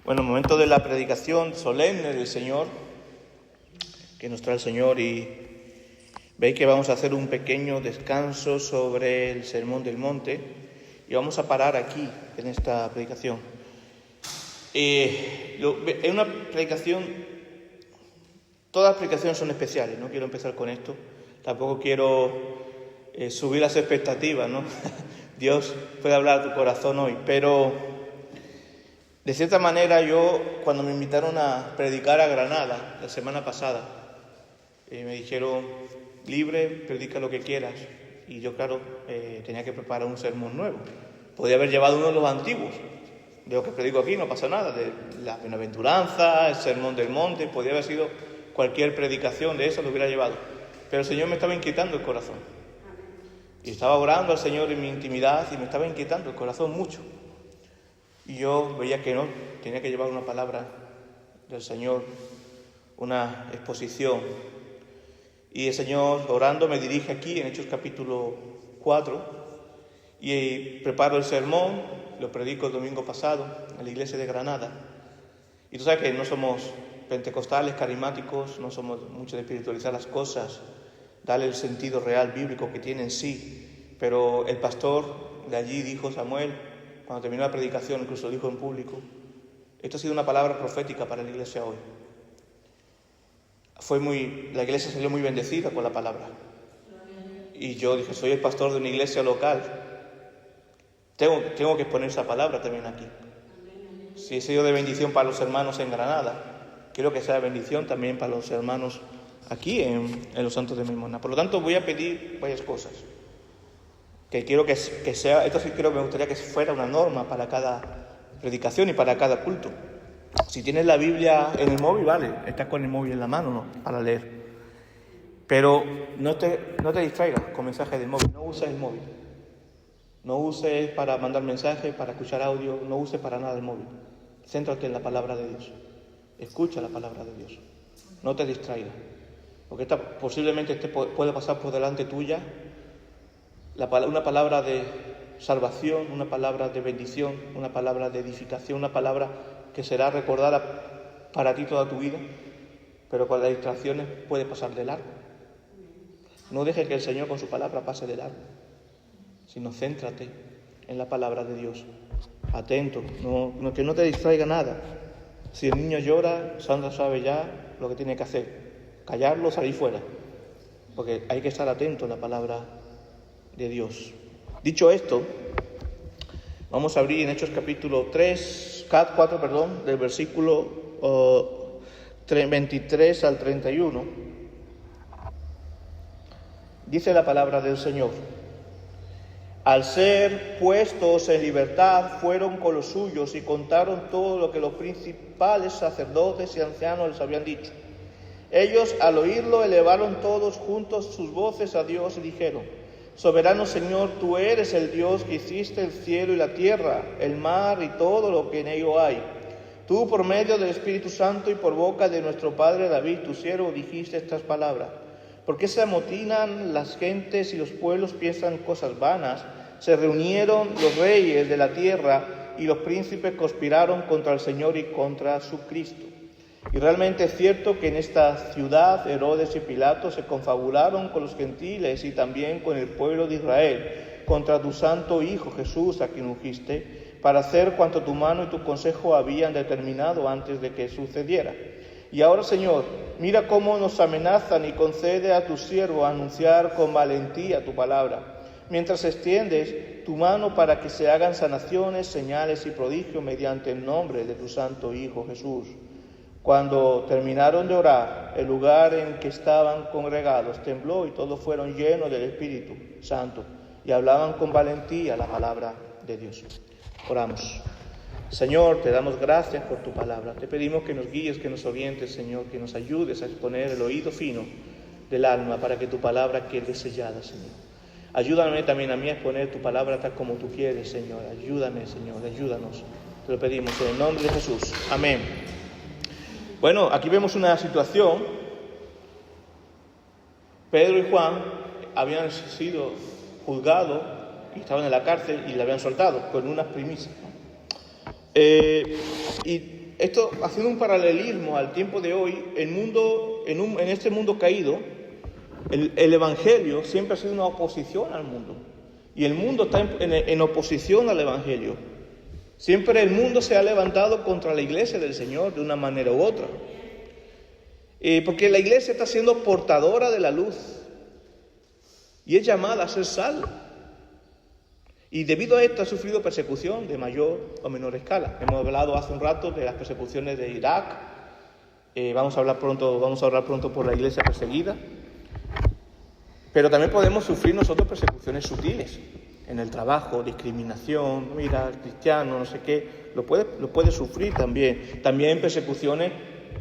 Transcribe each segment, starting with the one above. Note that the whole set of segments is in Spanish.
Bueno, el momento de la predicación solemne del Señor, que nos trae el Señor, y veis que vamos a hacer un pequeño descanso sobre el Sermón del Monte y vamos a parar aquí en esta predicación. Es una predicación, todas las predicaciones son especiales, no quiero empezar con esto, tampoco quiero subir las expectativas, ¿no? Dios puede hablar a tu corazón hoy, pero de cierta manera yo, cuando me invitaron a predicar a Granada la semana pasada, me dijeron, libre, predica lo que quieras. Y yo, claro, tenía que preparar un sermón nuevo. Podía haber llevado uno de los antiguos, de lo que predico aquí, no pasa nada, de la bienaventuranza, el sermón del monte, podía haber sido cualquier predicación de eso, lo hubiera llevado. Pero el Señor me estaba inquietando el corazón. Y estaba orando al Señor en mi intimidad y me estaba inquietando el corazón mucho. Y yo veía que no, tenía que llevar una palabra del Señor, una exposición. Y el Señor, orando, me dirige aquí en Hechos capítulo 4 y preparo el sermón, lo predico el domingo pasado en la iglesia de Granada. Y tú sabes que no somos pentecostales, carismáticos, no somos mucho de espiritualizar las cosas, darle el sentido real bíblico que tiene en sí. Pero el pastor de allí dijo, Samuel, cuando terminó la predicación, incluso lo dijo en público, esto ha sido una palabra profética para la iglesia hoy. La iglesia salió muy bendecida con la palabra. Y yo dije, soy el pastor de una iglesia local. Tengo que exponer esa palabra también aquí. Si he sido de bendición para los hermanos en Granada, quiero que sea de bendición también para los hermanos aquí en los Santos de Memona. Por lo tanto, voy a pedir varias cosas. Que quiero que sea, esto sí creo que me gustaría que fuera una norma para cada predicación y para cada culto. Si tienes la Biblia en el móvil, vale, estás con el móvil en la mano, ¿no? Para leer. Pero no te distraigas con mensajes del móvil, no uses el móvil. No uses para mandar mensajes, para escuchar audio, no uses para nada el móvil. Céntrate en la palabra de Dios. Escucha la palabra de Dios. No te distraigas. Porque posiblemente puede pasar por delante tuya una palabra de salvación, una palabra de bendición, una palabra de edificación, una palabra que será recordada para ti toda tu vida, pero con las distracciones puede pasar de largo. No dejes que el Señor con su palabra pase de largo, sino céntrate en la palabra de Dios. Atento, que no te distraiga nada. Si el niño llora, Sandra sabe ya lo que tiene que hacer, callarlo, salir fuera, porque hay que estar atento a la palabra de Dios. Dicho esto, vamos a abrir en Hechos capítulo 4, del versículo 23 al 31. Dice la palabra del Señor. Al ser puestos en libertad, fueron con los suyos y contaron todo lo que los principales sacerdotes y ancianos les habían dicho. Ellos, al oírlo, elevaron todos juntos sus voces a Dios y dijeron: Soberano Señor, tú eres el Dios que hiciste el cielo y la tierra, el mar y todo lo que en ello hay. Tú, por medio del Espíritu Santo y por boca de nuestro padre David, tu siervo, dijiste estas palabras. ¿Por qué se amotinan las gentes y los pueblos piensan cosas vanas? Se reunieron los reyes de la tierra y los príncipes conspiraron contra el Señor y contra su Cristo. Y realmente es cierto que en esta ciudad Herodes y Pilato se confabularon con los gentiles y también con el pueblo de Israel contra tu santo Hijo Jesús, a quien ungiste, para hacer cuanto tu mano y tu consejo habían determinado antes de que sucediera. Y ahora, Señor, mira cómo nos amenazan y concede a tu siervo a anunciar con valentía tu palabra, mientras extiendes tu mano para que se hagan sanaciones, señales y prodigios mediante el nombre de tu santo Hijo Jesús. Cuando terminaron de orar, el lugar en que estaban congregados tembló y todos fueron llenos del Espíritu Santo y hablaban con valentía la palabra de Dios. Oramos. Señor, te damos gracias por tu palabra. Te pedimos que nos guíes, que nos orientes, Señor, que nos ayudes a exponer el oído fino del alma para que tu palabra quede sellada, Señor. Ayúdame también a mí a exponer tu palabra tal como tú quieres, Señor. Ayúdame, Señor, ayúdanos. Te lo pedimos en el nombre de Jesús. Amén. Bueno, aquí vemos una situación. Pedro y Juan habían sido juzgados y estaban en la cárcel y le habían soltado con unas primicias. Y esto, haciendo un paralelismo al tiempo de hoy, en este mundo caído, el Evangelio siempre ha sido una oposición al mundo. Y el mundo está en oposición al Evangelio. Siempre el mundo se ha levantado contra la iglesia del Señor de una manera u otra. Porque la iglesia está siendo portadora de la luz. Y es llamada a ser sal. Y debido a esto ha sufrido persecución de mayor o menor escala. Hemos hablado hace un rato de las persecuciones de Irak. Vamos a hablar pronto por la iglesia perseguida. Pero también podemos sufrir nosotros persecuciones sutiles. En el trabajo, discriminación, mira, cristiano, no sé qué. Lo puede sufrir también. También persecuciones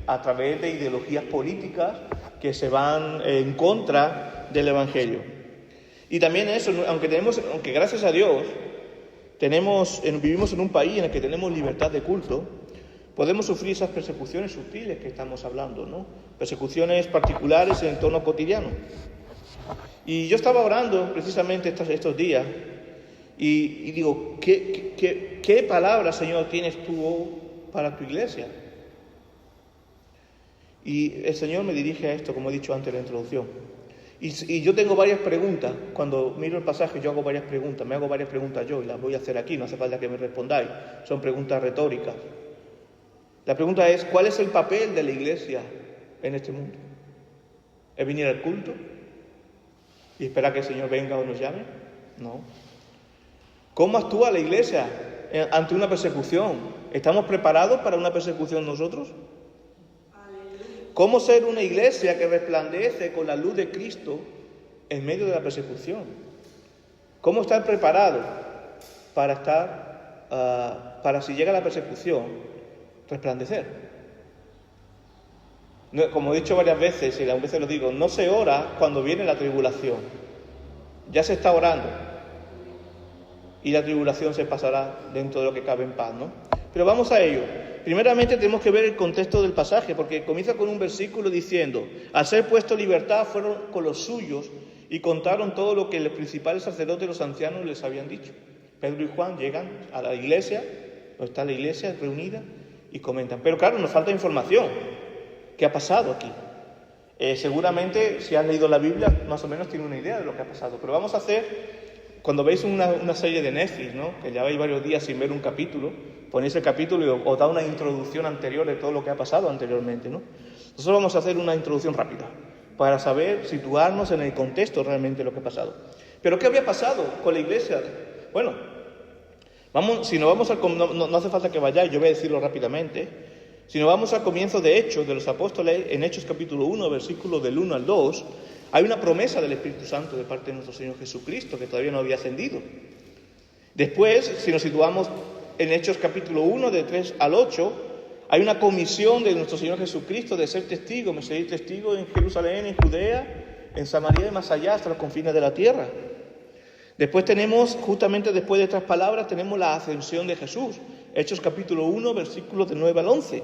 a través de ideologías políticas que se van en contra del Evangelio. Y también eso, aunque gracias a Dios vivimos en un país en el que tenemos libertad de culto, podemos sufrir esas persecuciones sutiles que estamos hablando, ¿no? Persecuciones particulares en el entorno cotidiano. Y yo estaba orando precisamente estos días y digo, ¿qué palabra, Señor, tienes tú para tu iglesia? Y el Señor me dirige a esto, como he dicho antes en la introducción. Y yo tengo varias preguntas. Cuando miro el pasaje yo me hago varias preguntas yo y las voy a hacer aquí, no hace falta que me respondáis. Son preguntas retóricas. La pregunta es, ¿cuál es el papel de la iglesia en este mundo? ¿Es venir al culto y esperar que el Señor venga o nos llame? No. ¿Cómo actúa la iglesia ante una persecución? ¿Estamos preparados para una persecución nosotros? ¿Cómo ser una iglesia que resplandece con la luz de Cristo en medio de la persecución? ¿Cómo estar preparados para si llega la persecución, resplandecer? Como he dicho varias veces, y a veces lo digo, no se ora cuando viene la tribulación. Ya se está orando. Y la tribulación se pasará dentro de lo que cabe en paz, ¿no? Pero vamos a ello. Primeramente tenemos que ver el contexto del pasaje, porque comienza con un versículo diciendo: al ser puesto en libertad fueron con los suyos y contaron todo lo que los principales sacerdotes y los ancianos les habían dicho. Pedro y Juan llegan a la iglesia, donde está la iglesia reunida, y comentan. Pero claro, nos falta información. ¿Qué ha pasado aquí? Seguramente, si has leído la Biblia, más o menos tiene una idea de lo que ha pasado. Pero vamos a hacer, cuando veis una serie de Netflix, ¿no?, que lleváis varios días sin ver un capítulo, ponéis el capítulo y os da una introducción anterior de todo lo que ha pasado anteriormente, ¿no? Nosotros vamos a hacer una introducción rápida para saber, situarnos en el contexto realmente de lo que ha pasado. ¿Pero qué había pasado con la iglesia? Bueno, no hace falta que vayáis, yo voy a decirlo rápidamente. Si nos vamos al comienzo de Hechos de los Apóstoles, en Hechos capítulo 1, versículos del 1 al 2, hay una promesa del Espíritu Santo de parte de nuestro Señor Jesucristo, que todavía no había ascendido. Después, si nos situamos en Hechos capítulo 1, de 3 al 8, hay una comisión de nuestro Señor Jesucristo de ser testigo, me seréis testigo en Jerusalén, en Judea, en Samaria y más allá, hasta los confines de la tierra. Después tenemos, justamente después de estas palabras, tenemos la ascensión de Jesús. Hechos capítulo 1, versículos de 9 al 11.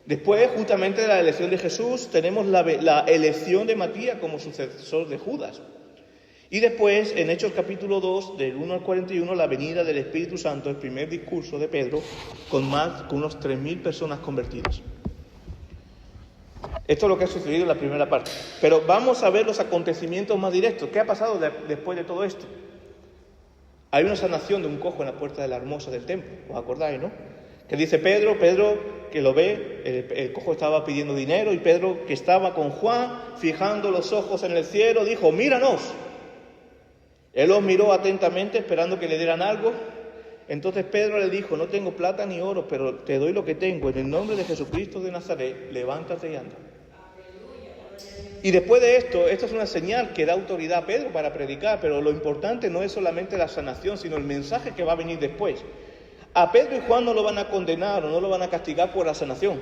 Después, justamente de la elección de Jesús, tenemos la elección de Matías como sucesor de Judas. Y después, en Hechos capítulo 2, del 1 al 41, la venida del Espíritu Santo, el primer discurso de Pedro, con unos 3.000 personas convertidas. Esto es lo que ha sucedido en la primera parte. Pero vamos a ver los acontecimientos más directos. ¿Qué ha pasado después de todo esto? Hay una sanación de un cojo en la puerta de la hermosa del templo, ¿os acordáis, no? Que dice Pedro que lo ve, el cojo estaba pidiendo dinero y Pedro, que estaba con Juan, fijando los ojos en el cielo, dijo: míranos. Él los miró atentamente esperando que le dieran algo. Entonces Pedro le dijo: no tengo plata ni oro, pero te doy lo que tengo. En el nombre de Jesucristo de Nazaret, levántate y anda. Y después de esto es una señal que da autoridad a Pedro para predicar, pero lo importante no es solamente la sanación, sino el mensaje que va a venir después. A Pedro y Juan no lo van a condenar o no lo van a castigar por la sanación,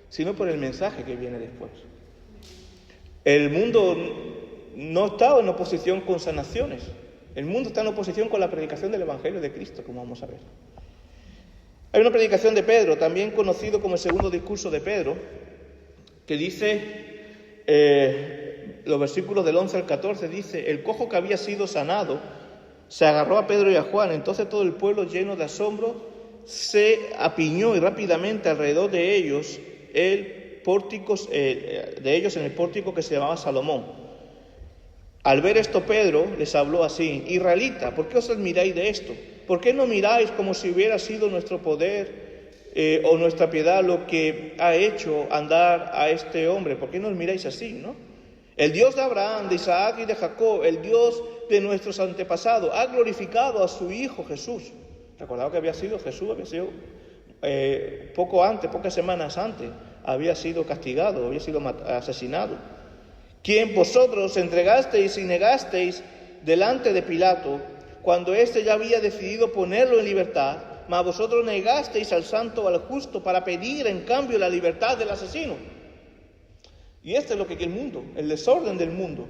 sino por el mensaje que viene después. El mundo no está en oposición con sanaciones. El mundo está en oposición con la predicación del Evangelio de Cristo, como vamos a ver. Hay una predicación de Pedro, también conocido como el segundo discurso de Pedro, que dice... los versículos del 11 al 14 dice: el cojo que había sido sanado se agarró a Pedro y a Juan. Entonces todo el pueblo, lleno de asombro, se apiñó y rápidamente alrededor de ellos en el pórtico que se llamaba Salomón. Al ver esto, Pedro les habló así: Israelita, ¿por qué os admiráis de esto? ¿Por qué no miráis como si hubiera sido nuestro poder o nuestra piedad lo que ha hecho andar a este hombre? ¿Por qué no os miráis así, no? El Dios de Abraham, de Isaac y de Jacob, el Dios de nuestros antepasados, ha glorificado a su Hijo Jesús. Recordad que Jesús había sido pocas semanas antes, había sido castigado, había sido asesinado. Quien vosotros entregasteis y negasteis delante de Pilato, cuando éste ya había decidido ponerlo en libertad, mas vosotros negasteis al santo, al justo, para pedir en cambio la libertad del asesino. Y este es lo que quiere el mundo, el desorden del mundo,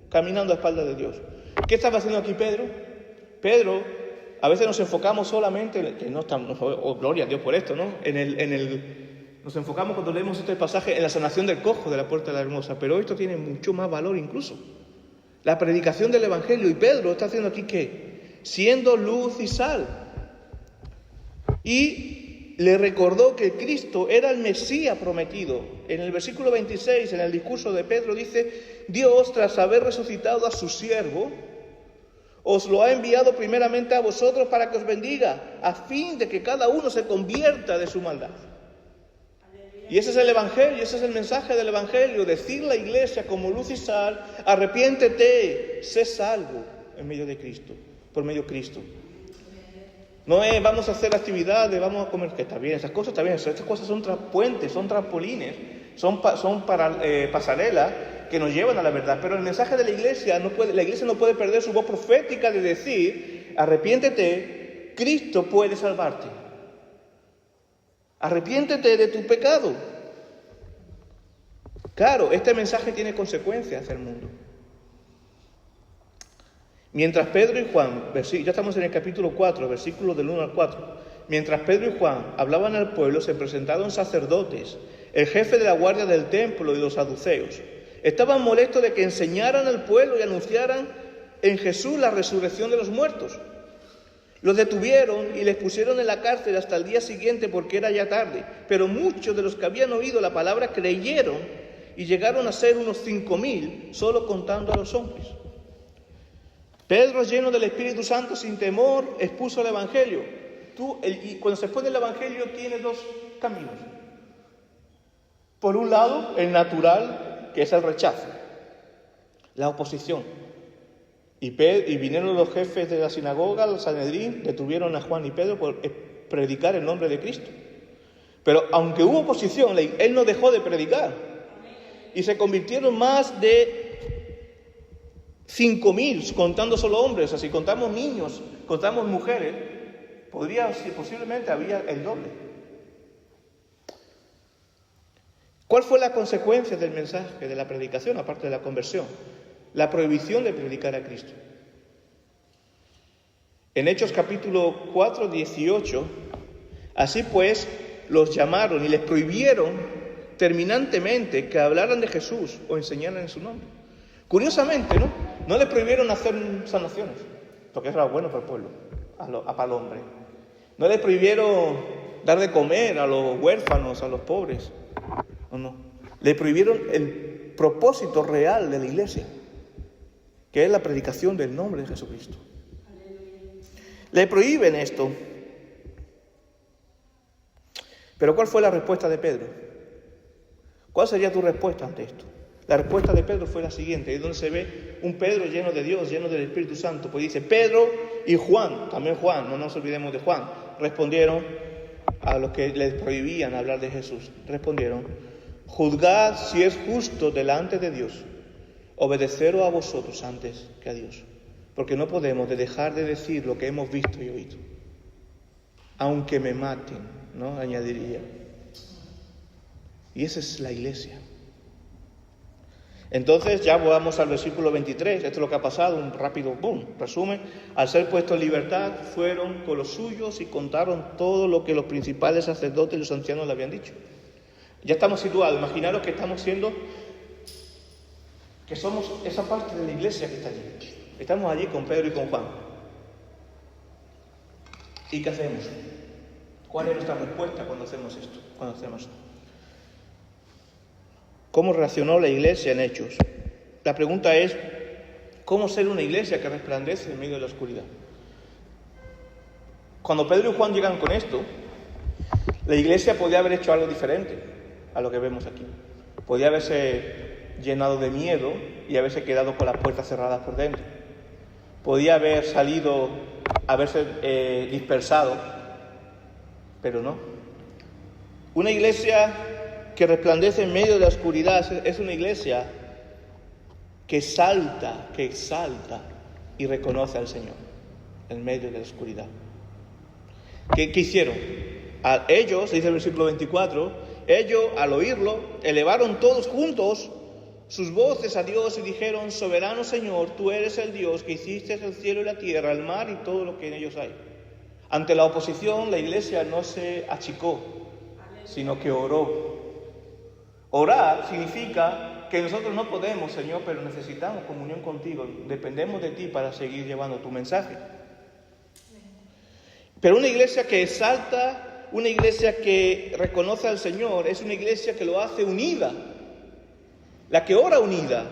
caminando a espaldas de Dios. ¿Qué estaba haciendo aquí Pedro? Pedro, a veces nos enfocamos solamente, que no estamos, gloria a Dios por esto, ¿no? Nos enfocamos cuando leemos este pasaje en la sanación del cojo de la puerta de la hermosa, pero esto tiene mucho más valor incluso. La predicación del Evangelio, y Pedro está haciendo aquí ¿qué? Siendo luz y sal. Y le recordó que Cristo era el Mesías prometido. En el versículo 26, en el discurso de Pedro, dice: Dios, tras haber resucitado a su siervo, os lo ha enviado primeramente a vosotros para que os bendiga, a fin de que cada uno se convierta de su maldad. Y ese es el Evangelio, ese es el mensaje del Evangelio, decir a la iglesia como luz y sal: arrepiéntete, sé salvo en medio de Cristo, por medio de Cristo. No es vamos a hacer actividades, vamos a comer, que está bien, esas cosas está bien, estas cosas son puentes, son trampolines, son pasarelas que nos llevan a la verdad. Pero el mensaje de la iglesia no puede perder su voz profética de decir: arrepiéntete, Cristo puede salvarte. Arrepiéntete de tu pecado. Claro, este mensaje tiene consecuencias hacia el mundo. Mientras Pedro y Juan, ya estamos en el capítulo 4, versículos del 1 al 4. Mientras Pedro y Juan hablaban al pueblo, se presentaron sacerdotes, el jefe de la guardia del templo y los saduceos. Estaban molestos de que enseñaran al pueblo y anunciaran en Jesús la resurrección de los muertos. Los detuvieron y les pusieron en la cárcel hasta el día siguiente porque era ya tarde. Pero muchos de los que habían oído la palabra creyeron y llegaron a ser unos 5,000, solo contando a los hombres. Pedro, lleno del Espíritu Santo, sin temor, expuso el Evangelio. Y cuando se expone el Evangelio tiene dos caminos. Por un lado, el natural, que es el rechazo, la oposición. Y vinieron los jefes de la sinagoga, el Sanedrín, detuvieron a Juan y Pedro por predicar el nombre de Cristo. Pero aunque hubo oposición, él no dejó de predicar. Y se convirtieron más de 5,000, contando solo hombres. Así contamos niños, contamos mujeres, posiblemente había el doble. ¿Cuál fue la consecuencia del mensaje, de la predicación, aparte de la conversión? La prohibición de predicar a Cristo. En Hechos capítulo 4, 18, así pues, los llamaron y les prohibieron terminantemente que hablaran de Jesús o enseñaran en su nombre. Curiosamente, no les prohibieron hacer sanaciones, porque eso era bueno para el pueblo, para el hombre. No les prohibieron dar de comer a los huérfanos, a los pobres. No. Le prohibieron el propósito real de la iglesia, que es la predicación del nombre de Jesucristo. Le prohíben esto. Pero ¿cuál fue la respuesta de Pedro? ¿Cuál sería tu respuesta ante esto? La respuesta de Pedro fue la siguiente, es donde se ve un Pedro lleno de Dios, lleno del Espíritu Santo. Pues dice, Pedro y Juan, también Juan, no nos olvidemos de Juan, respondieron a los que les prohibían hablar de Jesús. Respondieron, juzgad si es justo delante de Dios obedeceros a vosotros antes que a Dios, porque no podemos dejar de decir lo que hemos visto y oído, aunque me maten, ¿no? Añadiría. Y esa es la iglesia. Entonces ya vamos al versículo 23, esto es lo que ha pasado, un rápido resumen. Al ser puestos en libertad, fueron con los suyos y contaron todo lo que los principales sacerdotes y los ancianos le habían dicho. Ya estamos situados, imaginaros que somos esa parte de la iglesia que está allí. Estamos allí con Pedro y con Juan. ¿Y qué hacemos? ¿Cuál es nuestra respuesta cuando hacemos esto? ¿Cómo reaccionó la iglesia en Hechos? La pregunta es, ¿cómo ser una iglesia que resplandece en medio de la oscuridad? Cuando Pedro y Juan llegan con esto, la iglesia podía haber hecho algo diferente a lo que vemos aquí. Podía haberse llenado de miedo y haberse quedado con las puertas cerradas por dentro. Podía haber salido, haberse dispersado, pero no. Una iglesia que resplandece en medio de la oscuridad es una iglesia que exalta y reconoce al Señor en medio de la oscuridad. ¿Qué hicieron? Ellos, dice el versículo 24, ellos al oírlo elevaron todos juntos sus voces a Dios y dijeron: soberano Señor, tú eres el Dios que hiciste el cielo y la tierra, el mar y todo lo que en ellos hay. Ante la oposición, la iglesia no se achicó, sino que oró. Orar significa que nosotros no podemos, Señor, pero necesitamos comunión contigo. Dependemos de ti para seguir llevando tu mensaje. Pero una iglesia que exalta, una iglesia que reconoce al Señor, es una iglesia que lo hace unida. La que ora unida.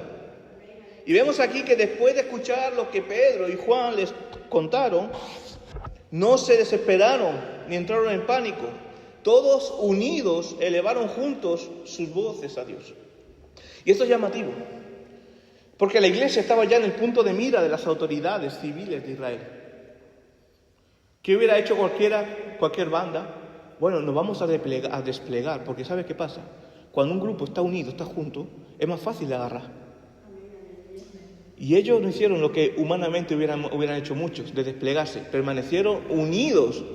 Y vemos aquí que después de escuchar lo que Pedro y Juan les contaron, no se desesperaron ni entraron en pánico. Todos unidos elevaron juntos sus voces a Dios. Y esto es llamativo, porque la iglesia estaba ya en el punto de mira de las autoridades civiles de Israel. ¿Qué hubiera hecho cualquier banda? Bueno, nos vamos a desplegar, porque ¿sabes qué pasa? Cuando un grupo está unido, está junto, es más fácil de agarrar. Y ellos no hicieron lo que humanamente hubieran hecho muchos, de desplegarse. Permanecieron unidos.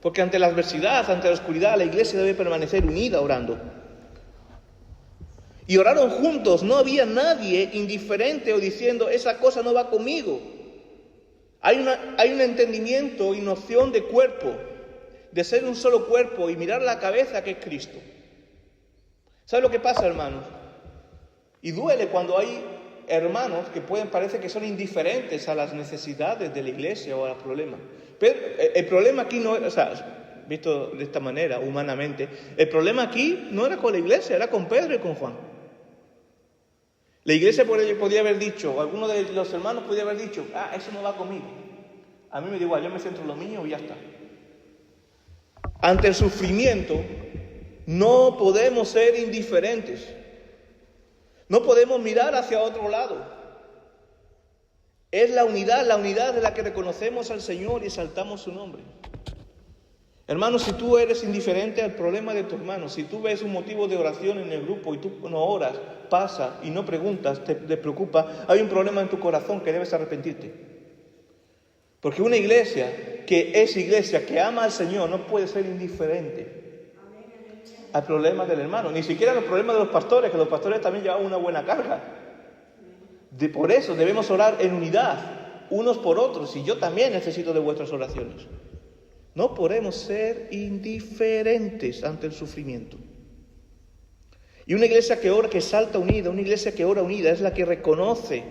Porque ante la adversidad, ante la oscuridad, la iglesia debe permanecer unida orando. Y oraron juntos, no había nadie indiferente o diciendo, esa cosa no va conmigo. Hay un entendimiento y noción de cuerpo, de ser un solo cuerpo y mirar la cabeza que es Cristo. ¿Sabe lo que pasa, hermanos? Y duele cuando hay hermanos que parece que son indiferentes a las necesidades de la iglesia o a los problemas. Pero el problema aquí no era, visto de esta manera, humanamente, el problema aquí no era con la iglesia, era con Pedro y con Juan. La iglesia podía haber dicho, alguno de los hermanos podía haber dicho, eso no va conmigo. A mí me da igual, yo me centro en lo mío y ya está. Ante el sufrimiento, no podemos ser indiferentes. No podemos mirar hacia otro lado. Es la unidad de la que reconocemos al Señor y exaltamos su nombre. Hermano, si tú eres indiferente al problema de tu hermano, si tú ves un motivo de oración en el grupo y tú no oras, pasa y no preguntas, te preocupa, hay un problema en tu corazón que debes arrepentirte. Porque una iglesia que ama al Señor no puede ser indiferente al problema del hermano, ni siquiera los problemas de los pastores, que los pastores también llevan una buena carga. Por eso debemos orar en unidad, unos por otros, y yo también necesito de vuestras oraciones. No podemos ser indiferentes ante el sufrimiento. Y una iglesia que ora, que salta unida, una iglesia que ora unida, es la que reconoce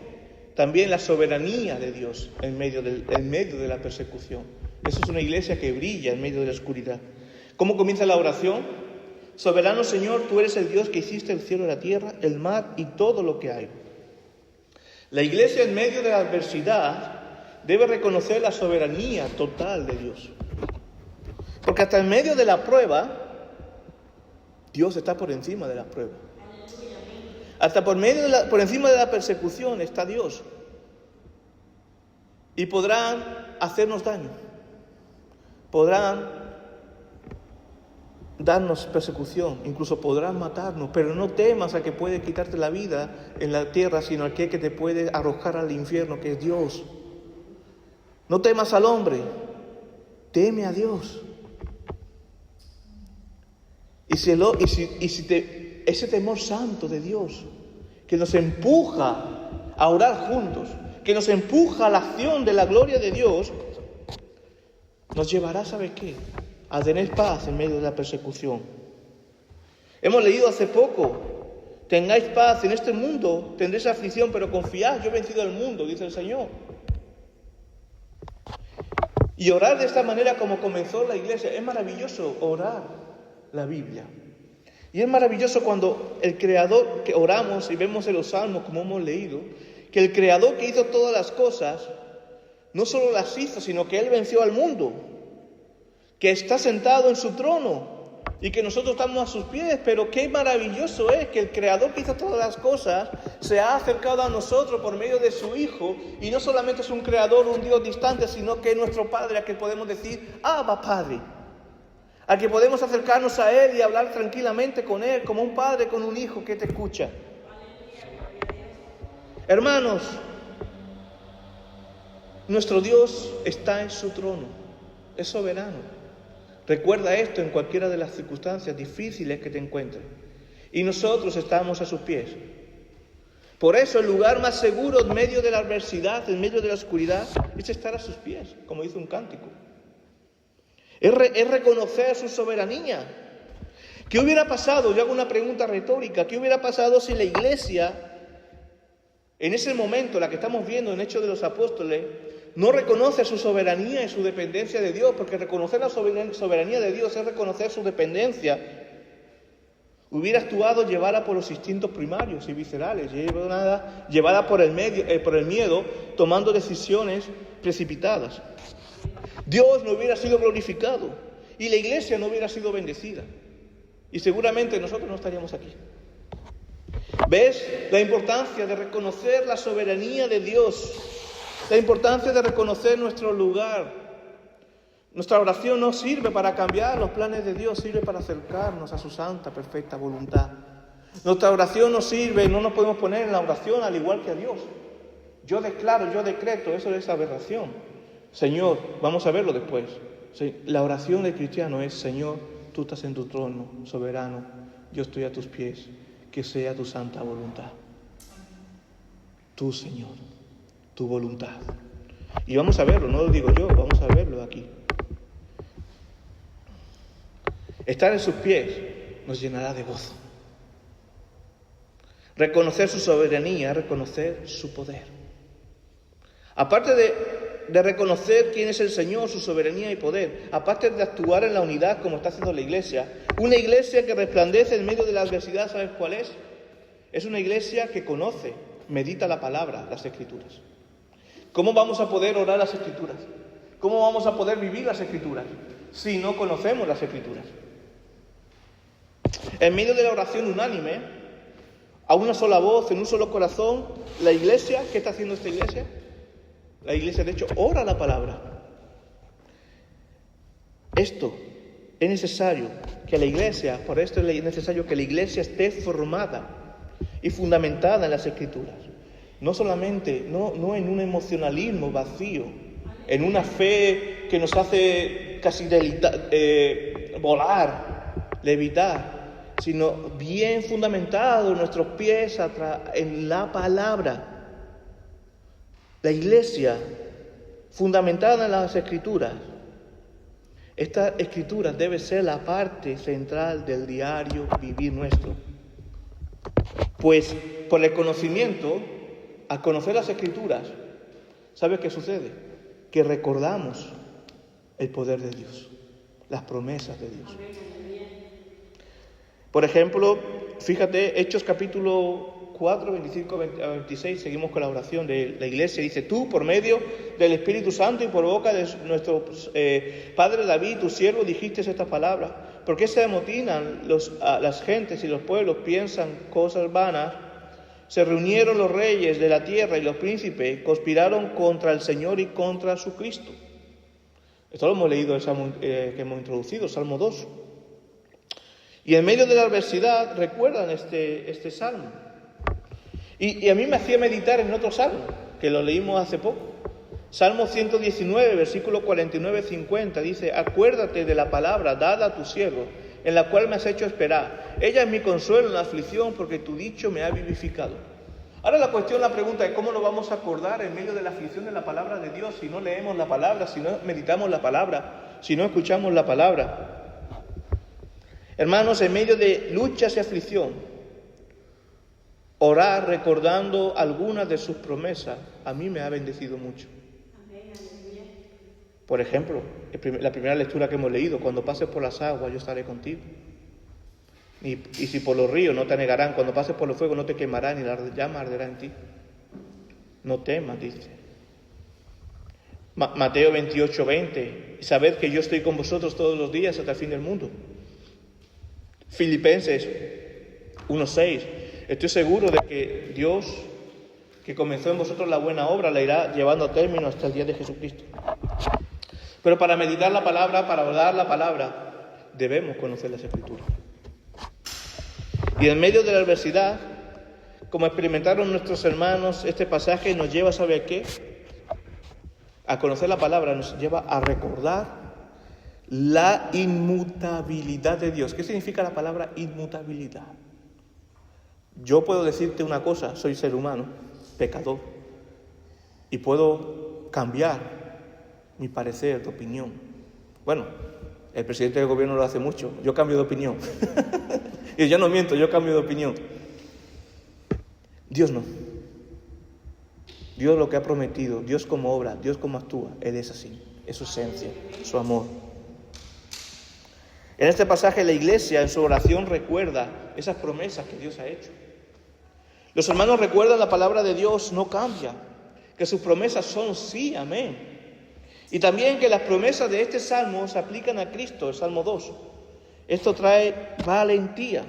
también la soberanía de Dios en medio de la persecución. Eso es una iglesia que brilla en medio de la oscuridad. ¿Cómo comienza la oración? Soberano Señor, tú eres el Dios que hiciste el cielo y la tierra, el mar y todo lo que hay. La iglesia en medio de la adversidad debe reconocer la soberanía total de Dios. Porque hasta en medio de la prueba, Dios está por encima de la prueba. Hasta por encima de la persecución está Dios. Y podrán hacernos daño. Podrán darnos persecución, incluso podrán matarnos, pero no temas al que puede quitarte la vida en la tierra, sino aquel que te puede arrojar al infierno, que es Dios. No temas al hombre, teme a Dios. Ese temor santo de Dios, que nos empuja a orar juntos, que nos empuja a la acción de la gloria de Dios, nos llevará, ¿sabe qué?, a tener paz en medio de la persecución. Hemos leído hace poco, tengáis paz en este mundo, tendréis aflicción, pero confiad, yo he vencido al mundo, dice el Señor. Y orar de esta manera como comenzó la iglesia. Es maravilloso orar la Biblia. Y es maravilloso cuando el Creador, que oramos y vemos en los Salmos, como hemos leído, que el Creador que hizo todas las cosas, no solo las hizo, sino que Él venció al mundo, que está sentado en su trono y que nosotros estamos a sus pies. Pero qué maravilloso es que el Creador que hizo todas las cosas se ha acercado a nosotros por medio de su Hijo, y no solamente es un Creador, un Dios distante, sino que es nuestro Padre, a que podemos decir, Abba, Padre, a que podemos acercarnos a Él y hablar tranquilamente con Él, como un padre con un hijo que te escucha. Hermanos, nuestro Dios está en su trono, es soberano. Recuerda esto en cualquiera de las circunstancias difíciles que te encuentres. Y nosotros estamos a sus pies. Por eso el lugar más seguro en medio de la adversidad, en medio de la oscuridad, es estar a sus pies, como dice un cántico. Es reconocer su soberanía. ¿Qué hubiera pasado? Yo hago una pregunta retórica. ¿Qué hubiera pasado si la iglesia, en ese momento, la que estamos viendo en Hechos de los Apóstoles, no reconoce su soberanía y su dependencia de Dios? Porque reconocer la soberanía de Dios es reconocer su dependencia. Hubiera actuado llevada por los instintos primarios y viscerales, llevada por el miedo, tomando decisiones precipitadas. Dios no hubiera sido glorificado y la iglesia no hubiera sido bendecida. Y seguramente nosotros no estaríamos aquí. ¿Ves la importancia de reconocer la soberanía de Dios? La importancia de reconocer nuestro lugar. Nuestra oración no sirve para cambiar los planes de Dios, sirve para acercarnos a su santa, perfecta voluntad. Nuestra oración no sirve, no nos podemos poner en la oración al igual que a Dios. Yo declaro, yo decreto, eso es aberración. Señor, vamos a verlo después. La oración del cristiano es, Señor, tú estás en tu trono, soberano, yo estoy a tus pies, que sea tu santa voluntad. Tú, Señor, tu voluntad. Y vamos a verlo, no lo digo yo, vamos a verlo aquí. Estar en sus pies nos llenará de gozo. Reconocer su soberanía, reconocer su poder. Aparte de reconocer quién es el Señor, su soberanía y poder, aparte de actuar en la unidad como está haciendo la iglesia, una iglesia que resplandece en medio de la adversidad, ¿sabes cuál es? Es una iglesia que conoce, medita la palabra, las Escrituras. ¿Cómo vamos a poder orar las Escrituras? ¿Cómo vamos a poder vivir las Escrituras si no conocemos las Escrituras? En medio de la oración unánime, a una sola voz, en un solo corazón, la iglesia, ¿qué está haciendo esta iglesia? La iglesia, de hecho, ora la palabra. Esto es necesario que la iglesia, por esto es necesario que la iglesia esté formada y fundamentada en las Escrituras. No solamente, no en un emocionalismo vacío, en una fe que nos hace casi volar, levitar, sino bien fundamentado nuestros pies en la palabra. La iglesia, fundamentada en las Escrituras, esta Escritura debe ser la parte central del diario vivir nuestro. Pues por el conocimiento, al conocer las Escrituras, ¿sabes qué sucede? Que recordamos el poder de Dios, las promesas de Dios. Por ejemplo, fíjate, Hechos capítulo 4, 25 a 26, seguimos con la oración de la iglesia. Dice, tú, por medio del Espíritu Santo y por boca de nuestro padre David, tu siervo, dijiste esta palabra. ¿Por qué se amotinan las gentes y los pueblos piensan cosas vanas? Se reunieron los reyes de la tierra y los príncipes, conspiraron contra el Señor y contra su Cristo. Esto lo hemos leído en el Salmo que hemos introducido, Salmo 2. Y en medio de la adversidad, recuerdan este salmo. Y a mí me hacía meditar en otro salmo, que lo leímos hace poco. Salmo 119, versículo 49-50, dice, acuérdate de la palabra dada a tu siervo, en la cual me has hecho esperar. Ella es mi consuelo en la aflicción, porque tu dicho me ha vivificado. Ahora la pregunta es, ¿cómo nos vamos a acordar en medio de la aflicción de la palabra de Dios si no leemos la palabra, si no meditamos la palabra, si no escuchamos la palabra? Hermanos, en medio de luchas y aflicción, orar recordando algunas de sus promesas, a mí me ha bendecido mucho. Por ejemplo, la primera lectura que hemos leído, cuando pases por las aguas, yo estaré contigo. Y si por los ríos no te anegarán, cuando pases por los fuegos no te quemarán y la llama arderá en ti. No temas, dice. Mateo 28:20. Y sabed que yo estoy con vosotros todos los días hasta el fin del mundo. Filipenses 1:6. Estoy seguro de que Dios, que comenzó en vosotros la buena obra, la irá llevando a término hasta el día de Jesucristo. Pero para meditar la palabra, para orar la palabra, debemos conocer las Escrituras. Y en medio de la adversidad, como experimentaron nuestros hermanos, este pasaje nos lleva a saber qué. A conocer la palabra nos lleva a recordar la inmutabilidad de Dios. ¿Qué significa la palabra inmutabilidad? Yo puedo decirte una cosa, soy ser humano, pecador, y puedo cambiar mi parecer de opinión. Bueno, el presidente del gobierno lo hace mucho, yo cambio de opinión. Y yo no miento, yo cambio de opinión. Dios no. Dios lo que ha prometido, Dios como obra, Dios como actúa, Él es así, es su esencia, su amor. En este pasaje la Iglesia en su oración recuerda esas promesas que Dios ha hecho. Los hermanos recuerdan la palabra de Dios no cambia, que sus promesas son sí, amén. Y también que las promesas de este salmo se aplican a Cristo, el Salmo 2. Esto trae valentía.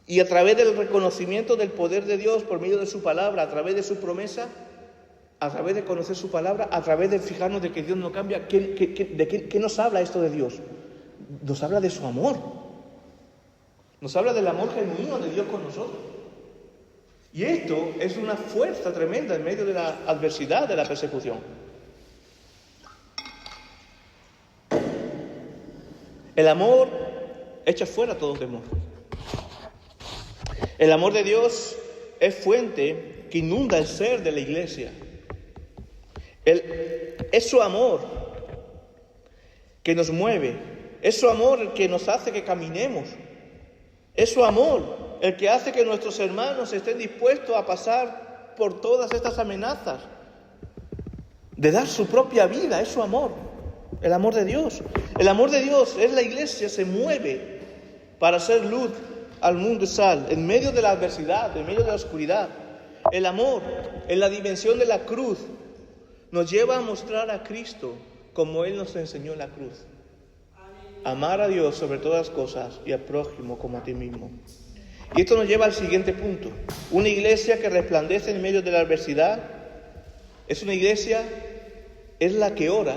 Y a través del reconocimiento del poder de Dios por medio de su palabra, a través de su promesa, a través de conocer su palabra, a través de fijarnos de que Dios no cambia, ¿de qué nos habla esto de Dios? Nos habla de su amor. Nos habla del amor genuino de Dios con nosotros. Y esto es una fuerza tremenda en medio de la adversidad, de la persecución. El amor echa fuera todo temor. El amor de Dios es fuente que inunda el ser de la Iglesia. Es su amor que nos mueve. Es su amor el que nos hace que caminemos. Es su amor el que hace que nuestros hermanos estén dispuestos a pasar por todas estas amenazas, de dar su propia vida. Es su amor, el amor de Dios. El amor de Dios es la Iglesia, se mueve para hacer luz al mundo y sal, en medio de la adversidad, en medio de la oscuridad. El amor, en la dimensión de la cruz, nos lleva a mostrar a Cristo como Él nos enseñó en la cruz. Amar a Dios sobre todas las cosas y al prójimo como a ti mismo. Y esto nos lleva al siguiente punto. Una iglesia que resplandece en medio de la adversidad es una iglesia, es la que ora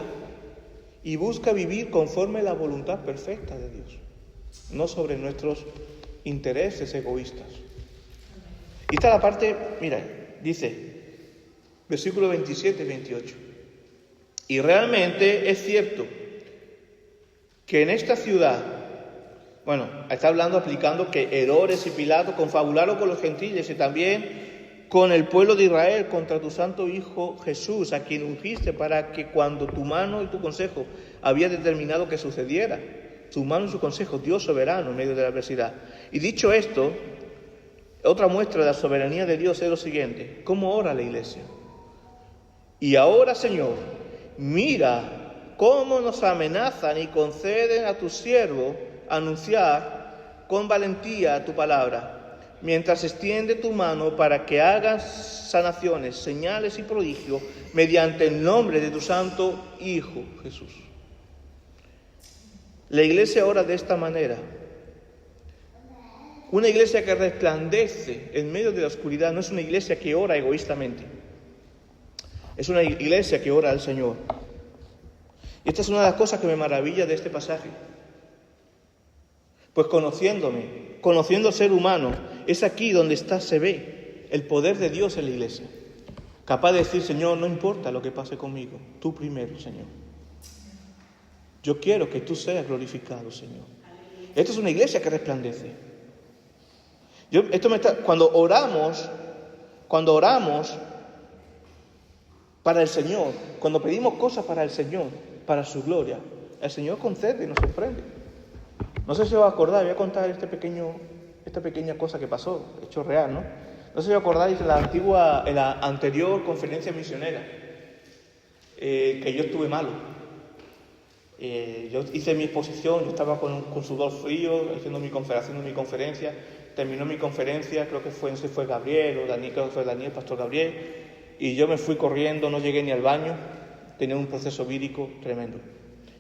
y busca vivir conforme a la voluntad perfecta de Dios, no sobre nuestros intereses egoístas. Y está la parte, mira, dice, versículo 27 y 28. Y realmente es cierto que en esta ciudad, bueno, está hablando, aplicando que Herodes y Pilato confabularon con los gentiles y también con el pueblo de Israel contra tu santo Hijo Jesús, a quien ungiste para que cuando tu mano y tu consejo había determinado que sucediera, tu mano y su consejo, Dios soberano en medio de la adversidad. Y dicho esto, otra muestra de la soberanía de Dios es lo siguiente: ¿cómo ora la iglesia? Y ahora, Señor, mira cómo nos amenazan y conceden a tu siervo anunciar con valentía tu palabra, mientras extiende tu mano para que hagas sanaciones, señales y prodigios mediante el nombre de tu santo Hijo Jesús. La iglesia ora de esta manera. Una iglesia que resplandece en medio de la oscuridad no es una iglesia que ora egoístamente. Es una iglesia que ora al Señor. Y esta es una de las cosas que me maravilla de este pasaje. Pues conociendo el ser humano, es aquí donde se ve el poder de Dios en la iglesia. Capaz de decir, Señor, no importa lo que pase conmigo, tú primero, Señor. Yo quiero que tú seas glorificado, Señor. Esta es una iglesia que resplandece. Cuando oramos para el Señor, cuando pedimos cosas para el Señor, para su gloria, el Señor concede y nos sorprende. No sé si os acordáis, voy a contar esta pequeña cosa que pasó, hecho real, ¿no? No sé si os acordáis de la anterior conferencia misionera. que yo estuve malo. Yo hice mi exposición, yo estaba con sudor frío, haciendo mi conferencia, terminó mi conferencia, creo que fue Gabriel, o Daniel, creo que fue Daniel, Pastor Gabriel, y yo me fui corriendo, no llegué ni al baño, tenía un proceso vírico tremendo.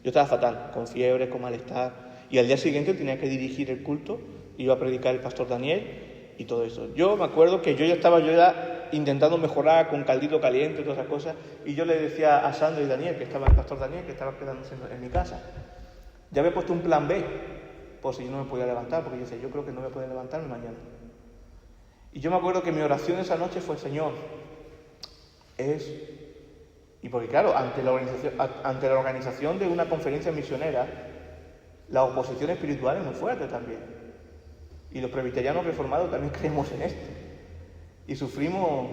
Yo estaba fatal, con fiebre, con malestar, y al día siguiente tenía que dirigir el culto, iba a predicar el Pastor Daniel y todo eso. Yo me acuerdo que yo ya estaba intentando mejorar con caldito caliente y todas esas cosas, y yo le decía a Sandra y Daniel, que estaba el Pastor Daniel, que estaba quedándose en mi casa, ya había puesto un plan B, por si yo no me podía levantar, porque yo decía, yo creo que no me puedo levantarme mañana. Y yo me acuerdo que mi oración esa noche fue, Señor, y porque claro, ante la organización de una conferencia misionera, la oposición espiritual es muy fuerte también, y los presbiterianos reformados también creemos en esto, y sufrimos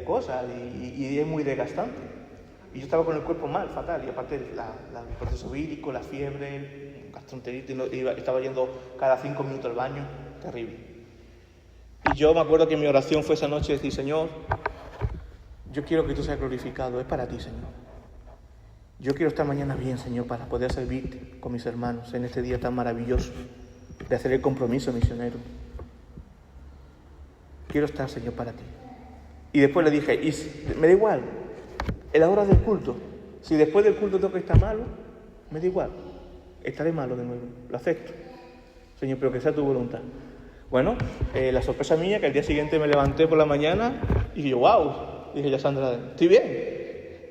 cosas, y es muy desgastante. Y yo estaba con el cuerpo mal, fatal, y aparte el proceso vírico, la fiebre, gastroenteritis, estaba yendo cada 5 minutos al baño, terrible. Y yo me acuerdo que mi oración fue esa noche decir, Señor, yo quiero que tú seas glorificado, es para ti, Señor. Yo quiero estar mañana bien, Señor, para poder servirte con mis hermanos en este día tan maravilloso de hacer el compromiso misionero. Quiero estar, Señor, para ti. Y después le dije, me da igual, en la hora del culto, si después del culto tengo que estar malo, me da igual, estaré malo de nuevo, lo acepto. Señor, pero que sea tu voluntad. Bueno, la sorpresa mía, que al día siguiente me levanté por la mañana y dije, wow, dije ya Sandra, estoy bien,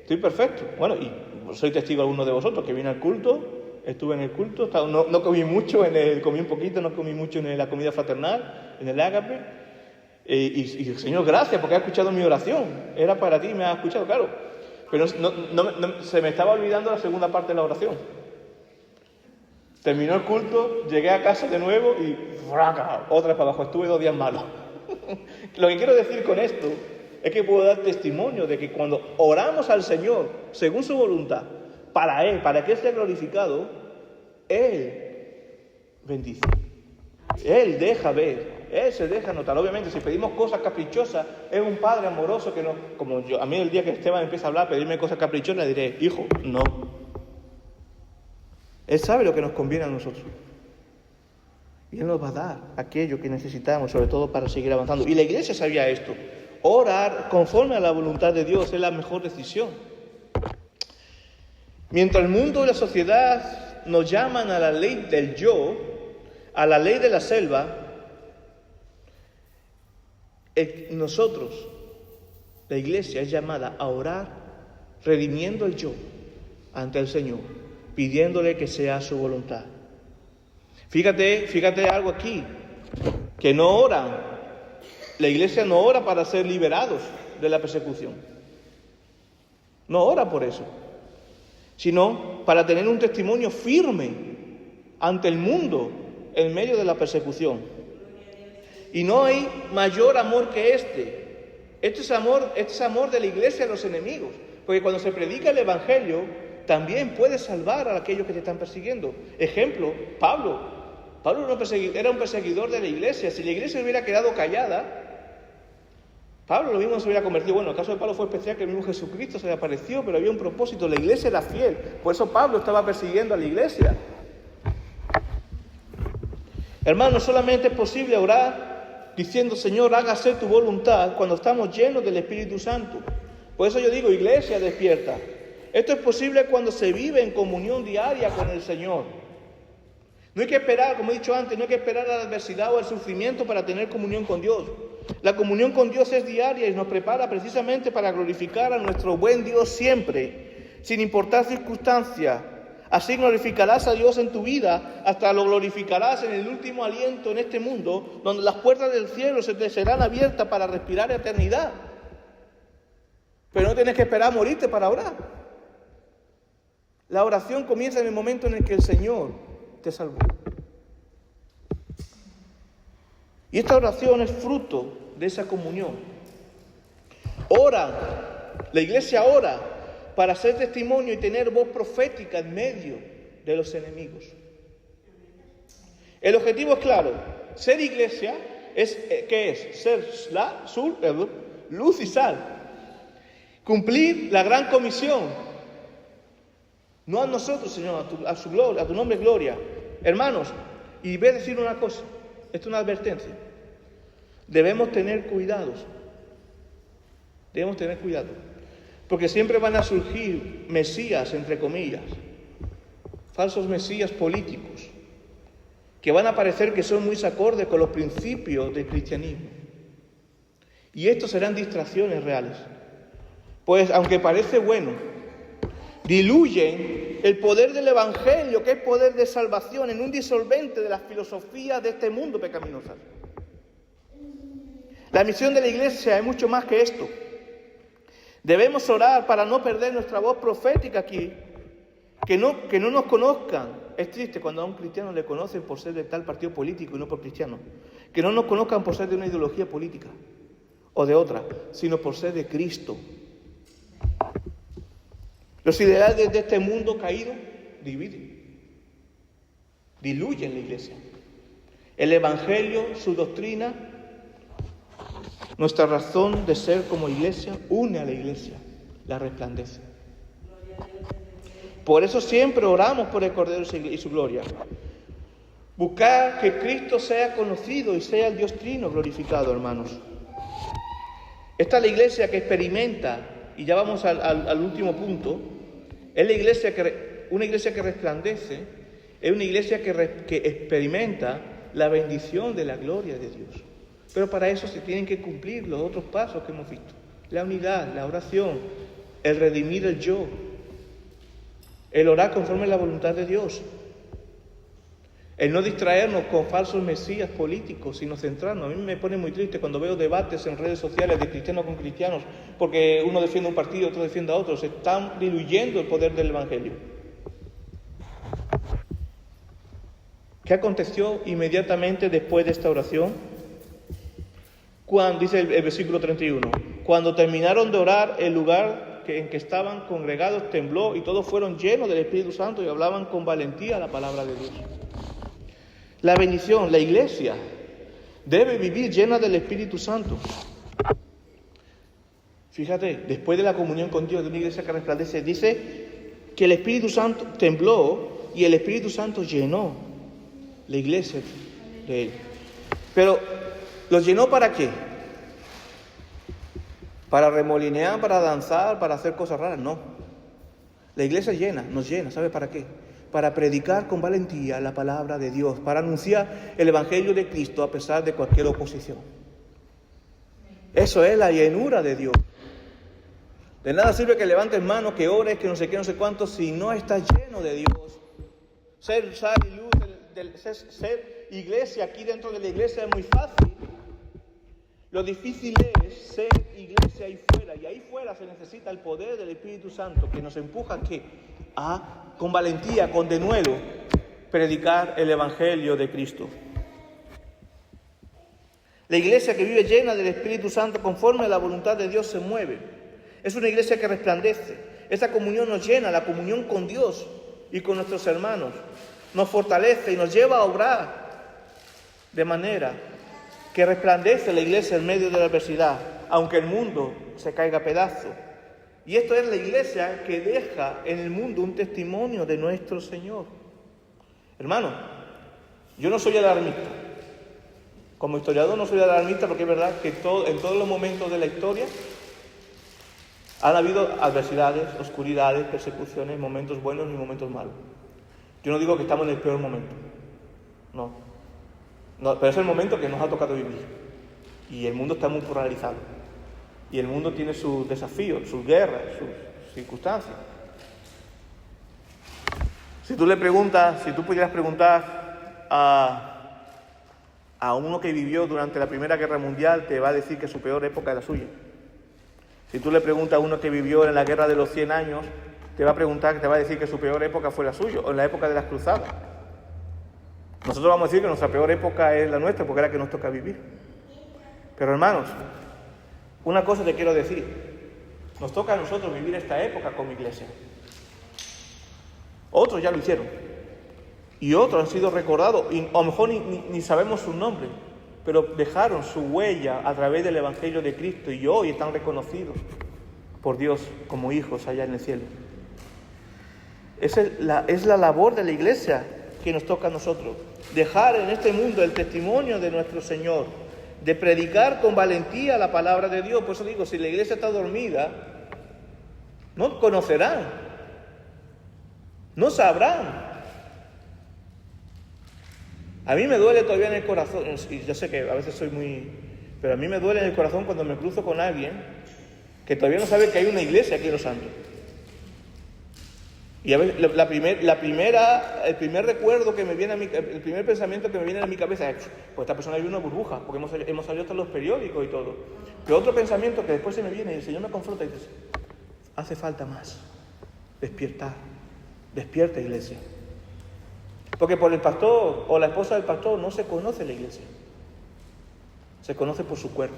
estoy perfecto. Bueno, y soy testigo de alguno de vosotros que vine al culto, estuve en el culto, no comí mucho, comí un poquito, no comí mucho en la comida fraternal, en el ágape. Y Señor, gracias porque has escuchado mi oración, era para ti, me has escuchado, claro. Pero se me estaba olvidando la segunda parte de la oración. Terminó el culto, llegué a casa de nuevo y ¡fraca! Otra vez para abajo, estuve 2 días malos. Lo que quiero decir con esto es que puedo dar testimonio de que cuando oramos al Señor según su voluntad, para Él, para que Él sea glorificado, Él bendice, Él deja ver, Él se deja notar. Obviamente, si pedimos cosas caprichosas, es un Padre amoroso que no, como yo, a mí el día que Esteban empieza a hablar, pedirme cosas caprichosas, le diré, hijo, no. Él sabe lo que nos conviene a nosotros. Y Él nos va a dar aquello que necesitamos, sobre todo para seguir avanzando. Y la iglesia sabía esto. Orar conforme a la voluntad de Dios es la mejor decisión. Mientras el mundo y la sociedad nos llaman a la ley del yo, a la ley de la selva, nosotros, la iglesia, es llamada a orar redimiendo el yo ante el Señor, pidiéndole que sea su voluntad. Fíjate algo aquí, que no oran, la iglesia no ora para ser liberados de la persecución, no ora por eso, sino para tener un testimonio firme ante el mundo en medio de la persecución. Y no hay mayor amor que este. Este es amor de la iglesia a los enemigos, porque cuando se predica el evangelio, también puede salvar a aquellos que te están persiguiendo. Ejemplo, Pablo era un perseguidor de la iglesia. Si la iglesia hubiera quedado callada, Pablo lo mismo se hubiera convertido. Bueno, el caso de Pablo fue especial, que el mismo Jesucristo se le apareció, pero había un propósito, la iglesia era fiel. Por eso Pablo estaba persiguiendo a la iglesia. Hermanos, solamente es posible orar diciendo, Señor, hágase tu voluntad, cuando estamos llenos del Espíritu Santo. Por eso yo digo, iglesia, despierta. Esto es posible cuando se vive en comunión diaria con el Señor. No hay que esperar, como he dicho antes, no hay que esperar a la adversidad o al sufrimiento para tener comunión con Dios. La comunión con Dios es diaria y nos prepara precisamente para glorificar a nuestro buen Dios siempre, sin importar circunstancias. Así glorificarás a Dios en tu vida, hasta lo glorificarás en el último aliento en este mundo, donde las puertas del cielo se te serán abiertas para respirar eternidad. Pero no tienes que esperar a morirte para orar. La oración comienza en el momento en el que el Señor te salvó. Y esta oración es fruto de esa comunión. Ora, la iglesia ora para hacer testimonio y tener voz profética en medio de los enemigos. El objetivo es claro. Ser iglesia ¿qué es? Ser luz y sal. Cumplir la gran comisión No a nosotros, Señor, a su gloria, a tu nombre gloria. Hermanos, y voy a decir una cosa, esto es una advertencia. Debemos tener cuidados. Debemos tener cuidado. Porque siempre van a surgir mesías, entre comillas, falsos mesías políticos, que van a parecer que son muy acordes con los principios del cristianismo. Y estos serán distracciones reales. Pues, aunque parece bueno, diluyen el poder del Evangelio, que es poder de salvación, en un disolvente de las filosofías de este mundo pecaminoso. La misión de la Iglesia es mucho más que esto. Debemos orar para no perder nuestra voz profética aquí, que no nos conozcan. Es triste cuando a un cristiano le conocen por ser de tal partido político y no por cristiano. Que no nos conozcan por ser de una ideología política o de otra, sino por ser de Cristo. Los ideales de este mundo caído dividen, diluyen la Iglesia. El Evangelio, su doctrina, nuestra razón de ser como Iglesia, une a la Iglesia, la resplandece. Por eso siempre oramos por el Cordero y su gloria. Buscar que Cristo sea conocido y sea el Dios Trino glorificado, hermanos. Esta es la Iglesia que experimenta, y ya vamos al último punto, es la iglesia una iglesia que resplandece, es una iglesia que experimenta la bendición de la gloria de Dios. Pero para eso se tienen que cumplir los otros pasos que hemos visto. La unidad, la oración, el redimir el yo, el orar conforme a la voluntad de Dios, el no distraernos con falsos mesías políticos, sino centrarnos. A mí me pone muy triste cuando veo debates en redes sociales de cristianos con cristianos, porque uno defiende un partido, otro defiende a otro. Se están diluyendo el poder del Evangelio. ¿Qué aconteció inmediatamente después de esta oración? Dice el versículo 31, cuando terminaron de orar, el lugar en que estaban congregados tembló y todos fueron llenos del Espíritu Santo y hablaban con valentía la palabra de Dios. La bendición, la iglesia debe vivir llena del Espíritu Santo. Fíjate, después de la comunión con Dios, de una iglesia que resplandece, dice que el Espíritu Santo tembló y el Espíritu Santo llenó la iglesia de él. Pero, ¿los llenó para qué? ¿Para remolinear, para danzar, para hacer cosas raras? No. La iglesia nos llena, ¿sabe para qué? Para predicar con valentía la palabra de Dios, para anunciar el Evangelio de Cristo a pesar de cualquier oposición. Eso es la llenura de Dios. De nada sirve que levantes manos, que ores, que no sé qué, no sé cuánto, si no estás lleno de Dios. Ser sal y luz, ser iglesia aquí dentro de la iglesia es muy fácil. Lo difícil es ser iglesia ahí fuera, y ahí fuera se necesita el poder del Espíritu Santo que nos empuja con valentía, con denuedo, predicar el Evangelio de Cristo. La iglesia que vive llena del Espíritu Santo conforme a la voluntad de Dios se mueve. Es una iglesia que resplandece. Esa comunión nos llena, la comunión con Dios y con nuestros hermanos. Nos fortalece y nos lleva a obrar de manera que resplandece la iglesia en medio de la adversidad, aunque el mundo se caiga a pedazos. Y esto es la iglesia que deja en el mundo un testimonio de nuestro Señor. Hermano, yo no soy alarmista. Como historiador no soy alarmista porque es verdad que en todos los momentos de la historia han habido adversidades, oscuridades, persecuciones, momentos buenos y momentos malos. Yo no digo que estamos en el peor momento. No, pero es el momento que nos ha tocado vivir. Y el mundo está muy polarizado. Y el mundo tiene sus desafíos, sus guerras, sus circunstancias. Si tú pudieras preguntar a uno que vivió durante la Primera Guerra Mundial, te va a decir que su peor época es la suya. Si tú le preguntas a uno que vivió en la Guerra de los 100 años, te va a decir que su peor época fue la suya, o en la época de las cruzadas. Nosotros vamos a decir que nuestra peor época es la nuestra, porque es la que nos toca vivir. Pero hermanos, una cosa te quiero decir. Nos toca a nosotros vivir esta época como iglesia. Otros ya lo hicieron. Y otros han sido recordados. Y a lo mejor ni sabemos su nombre. Pero dejaron su huella a través del Evangelio de Cristo. Y hoy están reconocidos por Dios como hijos allá en el cielo. Es la labor de la Iglesia que nos toca a nosotros. Dejar en este mundo el testimonio de nuestro Señor, de predicar con valentía la palabra de Dios. Por eso digo, si la Iglesia está dormida, no conocerán, no sabrán. A mí me duele todavía en el corazón, y yo sé que a veces pero a mí me duele en el corazón cuando me cruzo con alguien que todavía no sabe que hay una iglesia aquí en Los Santos. Y a veces el primer recuerdo que me viene el primer pensamiento que me viene a mi cabeza es, pues esta persona vive una burbuja, porque hemos salido hasta los periódicos y todo. Pero otro pensamiento que después se me viene y el Señor me confronta y dice, hace falta más. Despierta, iglesia. Porque por el pastor o la esposa del pastor no se conoce la iglesia. Se conoce por su cuerpo,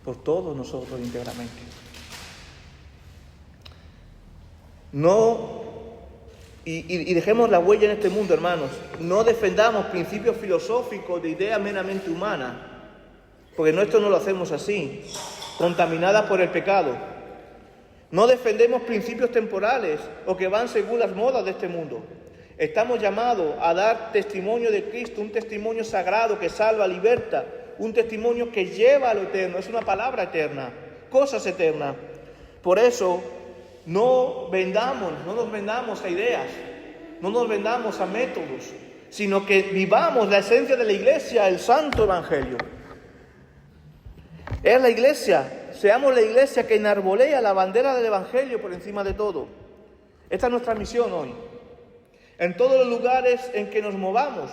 por todos nosotros íntegramente. No, y dejemos la huella en este mundo, hermanos. No defendamos principios filosóficos de ideas meramente humanas, porque esto no lo hacemos así, contaminadas por el pecado. No defendemos principios temporales o que van según las modas de este mundo. Estamos llamados a dar testimonio de Cristo, un testimonio sagrado que salva, liberta, un testimonio que lleva a lo eterno. Es una palabra eterna, cosas eternas. Por eso, no nos vendamos a ideas, no nos vendamos a métodos, sino que vivamos la esencia de la iglesia, el santo evangelio. Es la iglesia, seamos la iglesia que enarbolea la bandera del evangelio por encima de todo. Esta es nuestra misión hoy. En todos los lugares en que nos movamos,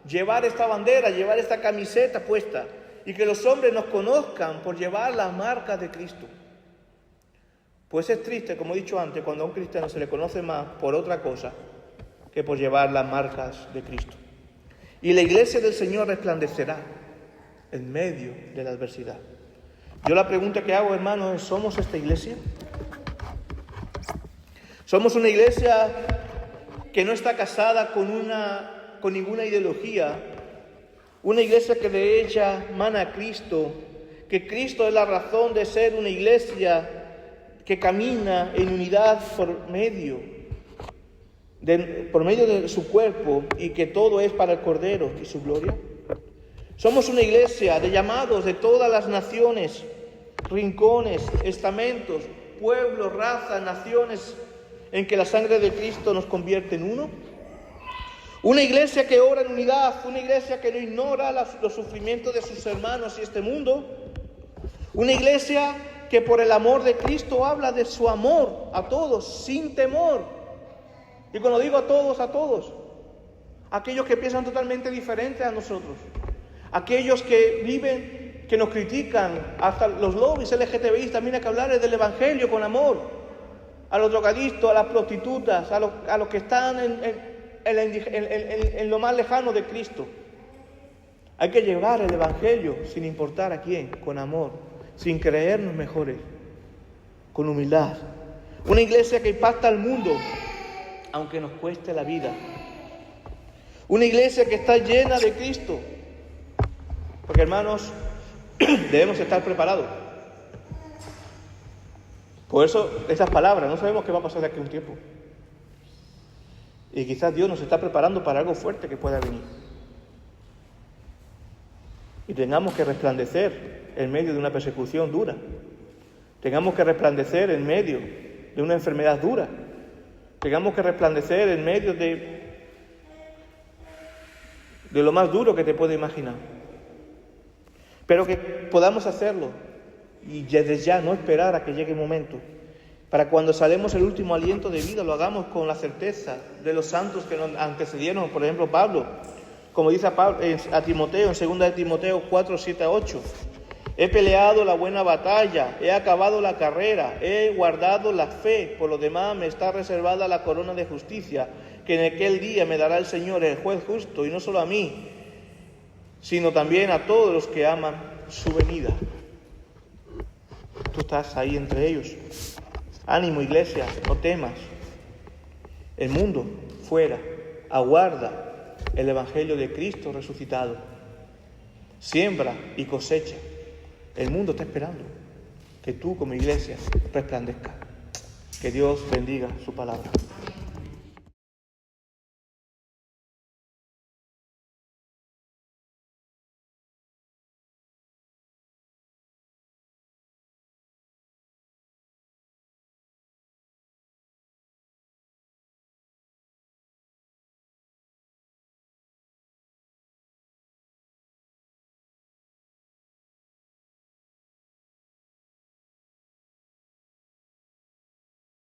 llevar esta bandera, llevar esta camiseta puesta, y que los hombres nos conozcan por llevar las marcas de Cristo. Pues es triste, como he dicho antes, cuando a un cristiano se le conoce más por otra cosa que por llevar las marcas de Cristo. Y la iglesia del Señor resplandecerá en medio de la adversidad. Yo la pregunta que hago, hermanos, es, ¿somos esta iglesia? ¿Somos una iglesia que no está casada con ninguna ideología? Una iglesia que de ella mana a Cristo, que Cristo es la razón de ser una iglesia que camina en unidad por medio de su cuerpo y que todo es para el Cordero y su gloria. Somos una iglesia de llamados de todas las naciones, rincones, estamentos, pueblos, razas, naciones, en que la sangre de Cristo nos convierte en uno. Una iglesia que ora en unidad, una iglesia que no ignora los sufrimientos de sus hermanos y este mundo. Una iglesia que por el amor de Cristo habla de su amor a todos, sin temor. Y cuando digo a todos, aquellos que piensan totalmente diferente a nosotros, aquellos que viven, que nos critican, hasta los lobbies LGTBI también hay que hablarles del evangelio con amor, a los drogadictos, a las prostitutas, a los que están en lo más lejano de Cristo. Hay que llevar el evangelio sin importar a quién, con amor, sin creernos mejores, con humildad. Una iglesia que impacta al mundo, aunque nos cueste la vida. Una iglesia que está llena de Cristo. Porque, hermanos, debemos estar preparados. Por eso, estas palabras, no sabemos qué va a pasar de aquí a un tiempo. Y quizás Dios nos está preparando para algo fuerte que pueda venir. Y tengamos que resplandecer en medio de una persecución dura. Tengamos que resplandecer en medio de una enfermedad dura. Tengamos que resplandecer en medio de lo más duro que te puedes imaginar. Pero que podamos hacerlo y desde ya no esperar a que llegue el momento. Para cuando salemos el último aliento de vida lo hagamos con la certeza de los santos que nos antecedieron. Por ejemplo, Pablo, como dice a Timoteo, en 2 de Timoteo 4, 7 a 8. He peleado la buena batalla, he acabado la carrera, he guardado la fe, por lo demás me está reservada la corona de justicia, que en aquel día me dará el Señor, el juez justo, y no solo a mí, sino también a todos los que aman su venida. Tú estás ahí entre ellos. Ánimo, iglesia, no temas. El mundo fuera aguarda el evangelio de Cristo resucitado. Siembra y cosecha. El mundo está esperando que tú como iglesia resplandezcas. Que Dios bendiga su palabra.